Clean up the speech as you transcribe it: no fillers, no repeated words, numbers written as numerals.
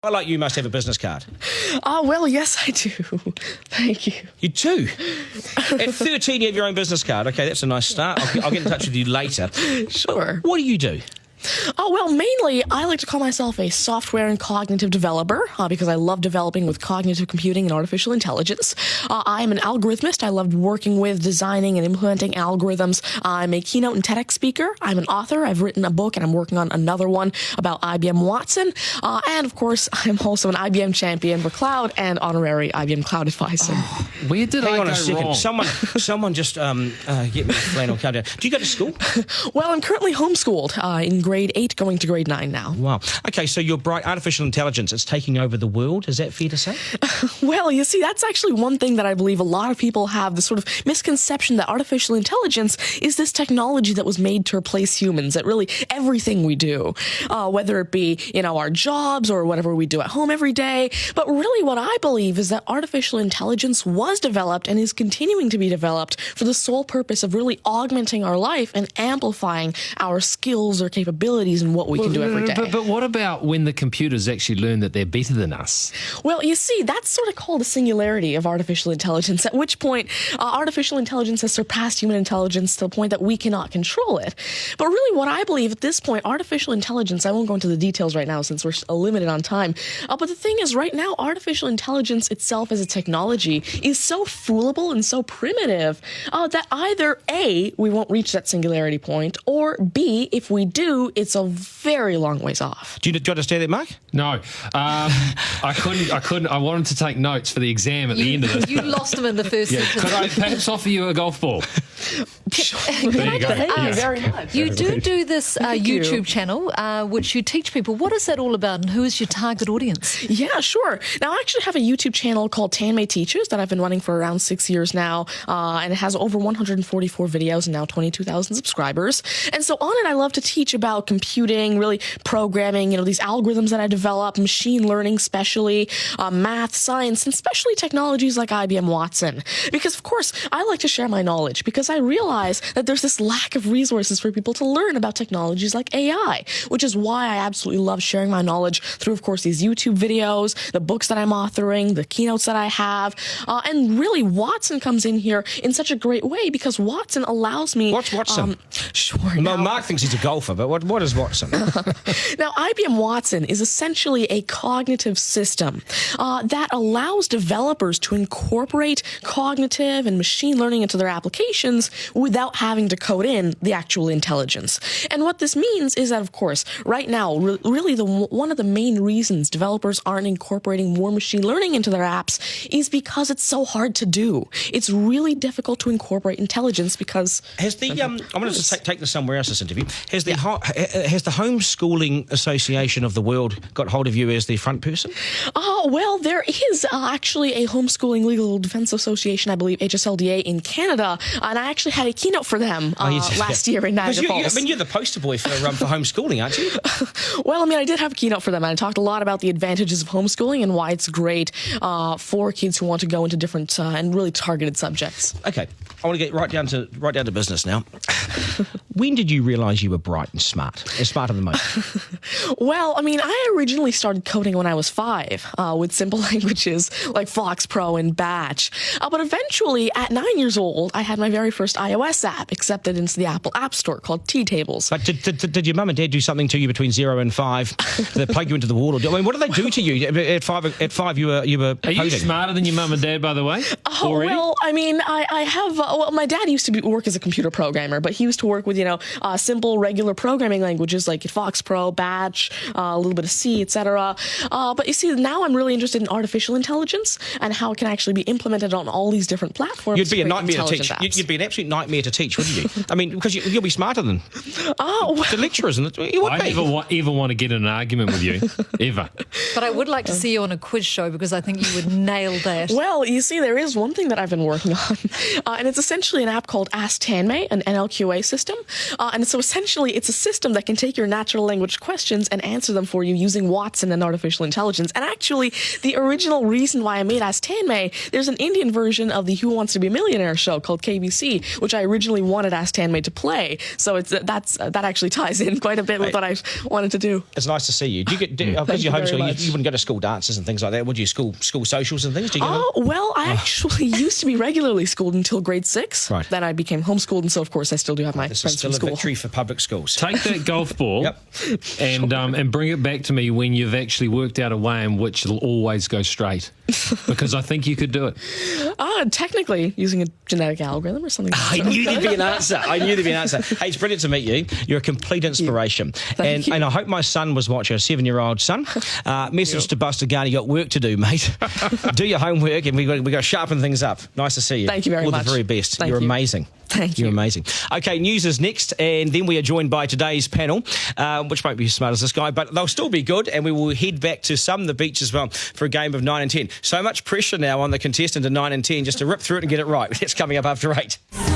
I like you must have a business card. Well, yes, I do. Thank you. You do? At 13, you have your own business card. Okay, that's a nice start. I'll get in touch with you later. Sure. What do you do? Well, mainly, I like to call myself a software and cognitive developer because I love developing with cognitive computing and artificial intelligence. I am an algorithmist. I love working with, designing, and implementing algorithms. I'm a keynote and TEDx speaker. I'm an author. I've written a book, and I'm working on another one about IBM Watson. And, of course, I'm also an IBM champion for cloud and honorary IBM cloud advisor. Where did Hang I on go a second. wrong? Someone just get me a flannel card down. Do you go to school? Well, I'm currently homeschooled in grade 8, going to grade 9 now. Wow. Okay, so you're bright. Artificial intelligence, it's taking over the world. Is that fair to say? Well, you see, that's actually one thing that I believe a lot of people have, the sort of misconception that artificial intelligence is this technology that was made to replace humans at really everything we do, whether it be, our jobs or whatever we do at home every day. But really what I believe is that artificial intelligence was developed and is continuing to be developed for the sole purpose of really augmenting our life and amplifying our skills or capabilities and what we can do every day. But what about when the computers actually learn that they're better than us? Well, you see, that's sort of called a singularity of artificial intelligence, at which point artificial intelligence has surpassed human intelligence to the point that we cannot control it. But really what I believe at this point, artificial intelligence, I won't go into the details right now since we're limited on time, but the thing is right now, artificial intelligence itself as a technology is so foolable and so primitive that either A, we won't reach that singularity point, or B, if we do, it's a very long ways off. Do you understand that, Mark? No. I couldn't. I wanted to take notes for the exam at the end of this. You lost them in the first sentence. Could I perhaps offer you a golf ball? There you go. Thank you Yes. very much. You do this you. YouTube channel, which you teach people. What is that all about, and who is your target audience? Yeah, sure. Now, I actually have a YouTube channel called Tanmay Teaches that I've been running for around 6 years now, and it has over 144 videos and now 22,000 subscribers. And so on it, I love to teach about computing, really programming, these algorithms that I develop, machine learning especially, math, science, and especially technologies like IBM Watson. Because, of course, I like to share my knowledge because I realize that there's this lack of resources for people to learn about technologies like AI, which is why I absolutely love sharing my knowledge through, of course, these YouTube videos, the books that I'm authoring, the keynotes that I have, and really Watson comes in here in such a great way because Watson allows me... What's Watson? Sure. Well, Mark thinks he's a golfer, but what is Watson? Now, IBM Watson is essentially a cognitive system that allows developers to incorporate cognitive and machine learning into their applications without having to code in the actual intelligence. And what this means is that, of course, right now, really one of the main reasons developers aren't incorporating more machine learning into their apps is because it's so hard to do. It's really difficult to incorporate intelligence because... Has the I'm going to take this somewhere else, this interview. Has the Homeschooling Association of the World got hold of you as the front person? Well, there is actually a Homeschooling Legal Defense Association, I believe, HSLDA in Canada, and I actually had a keynote for them last year in Niagara Falls. You're the poster boy for homeschooling, aren't you? Well, I did have a keynote for them, and I talked a lot about the advantages of homeschooling and why it's great for kids who want to go into different and really targeted subjects. Okay, I want to get right down to business now. When did you realise you were bright and smarter than most? Well, I originally started coding when I was 5 with simple languages like FoxPro and Batch. But eventually, at 9 years old, I had my very first iOS app accepted into the Apple App Store called T-Tables. But did your mum and dad do something to you between 0 and 5 that plug you into the wall? What did they do to you at 5? At 5, you were Are you coding. smarter than your mum and dad, by the way? Already? Well, I have... my dad used to work as a computer programmer, but he used to work with, simple, regular programming languages like FoxPro, Batch, a little bit of C, etc. But you see, now I'm really interested in artificial intelligence and how it can actually be implemented on all these different platforms. You'd be a nightmare to teach. Apps. You'd be an absolute nightmare to teach, wouldn't you? Because you'll be smarter than the lecturers. You would I be. never ever want to get in an argument with you, ever. But I would like to see you on a quiz show because I think you would nail that. Well, you see, there is one thing that I've been working on, and it's essentially an app called Ask Tanmay, an NLQA system, And so essentially, it's a system that can take your natural language questions and answer them for you using Watson and artificial intelligence. And actually, the original reason why I made Ask Tanmay, there's an Indian version of the Who Wants to Be a Millionaire show called KBC, which I originally wanted Ask Tanmay to play. So that actually ties in quite a bit with what I wanted to do. It's nice to see you. Do you get because you're Thank you very homeschooled? much. You wouldn't go to school dances and things like that, would you? School socials and things. Do you go? Oh, well, I actually used to be regularly schooled until grade 6. Right. Then I became homeschooled, and so, of course, I still do have my This is friends still from a school. victory for public schools. Take that golf ball Yep. and bring it back to me when you've actually worked out a way in which it'll always go straight. Because I think you could do it. Technically, using a genetic algorithm or something. I knew there'd be an answer. Hey, it's brilliant to meet you. You're a complete inspiration. Thank you. And I hope my son was watching, a 7-year-old son. Message to Buster Garner, you got work to do, mate. Do your homework, and we got to sharpen things up. Nice to see you. Thank you very All much. the very best. Thank You're you. amazing. Thank You're you. amazing. Okay, news is next, and then we are joined by today's panel, which won't be as smart as this guy, but they'll still be good, and we will head back to the beach as well for a game of 9 and 10. So much pressure now on the contestant in 9 and 10 just to rip through it and get it right. It's coming up after 8.